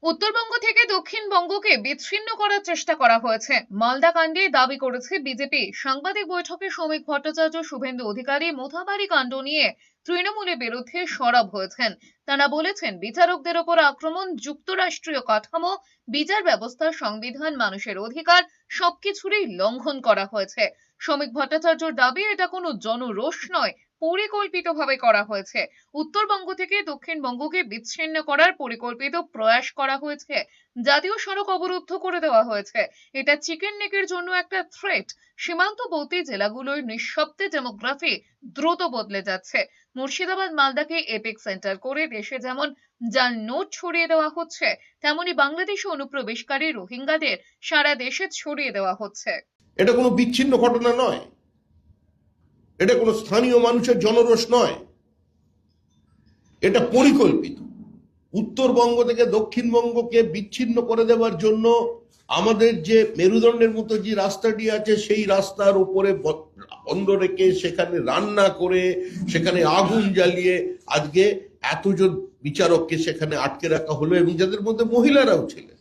উত্তরবঙ্গ থেকে দক্ষিণবঙ্গকে বিচ্ছিন্ন করার চেষ্টা করা হয়েছে, মালদা কাণ্ডে দাবি করেছে বিজেপি। সাংবাদিক বৈঠকে শ্রমিক ভট্টাচার্য, শুভেন্দু অধিকারী মোথাবাড়ি কাণ্ড নিয়ে তৃণমূলের বিরুদ্ধে সরব হয়েছেন। তারা বলেছেন, বিচারকদের ওপর আক্রমণ, যুক্তরাষ্ট্রীয় কাঠামো, বিচার ব্যবস্থা, সংবিধান, মানুষের অধিকার সবকিছুরই লঙ্ঘন করা হয়েছে। শ্রমিক ভট্টাচার্যর দাবি, এটা কোনো জনরোষ নয়, পরিকল্পিতভাবে করা হয়েছে। উত্তরবঙ্গ থেকে দক্ষিণবঙ্গকে বিচ্ছিন্ন করার পরিকল্পিত প্রয়াস করা হয়েছে। জাতীয় সড়ক অবরুদ্ধ করে দেওয়া হয়েছে। এটা চিকেন নেকের জন্য একটা থ্রেট। সীমান্তবর্তী জেলাগুলোর নিঃশব্দে ডেমোগ্রাফি দ্রুত বদলে যাচ্ছে। মুর্শিদাবাদ, মালদাকে এপিক সেন্টার করে দেশে যেমন যার নোট ছড়িয়ে দেওয়া হচ্ছে, তেমনি বাংলাদেশে অনুপ্রবেশকারী রোহিঙ্গাদের সারা দেশে ছড়িয়ে দেওয়া হচ্ছে। এটা কোনো বিচ্ছিন্ন ঘটনা নয়, এটা কোনো স্থানীয় মানুষের জনরোষ নয়, এটা পরিকল্পিত। উত্তরবঙ্গ থেকে দক্ষিণবঙ্গকে বিচ্ছিন্ন করে দেওয়ার জন্য আমাদের যে মেরুদণ্ডের মতো যে রাস্তাটি আছে, সেই রাস্তার উপরে বন্ধ রেখে সেখানে রান্না করে সেখানে আগুন জ্বালিয়ে আজকে এতজন বিচারককে সেখানে আটকে রাখা হলো, এবং যাদের মধ্যে মহিলারাও ছিলেন।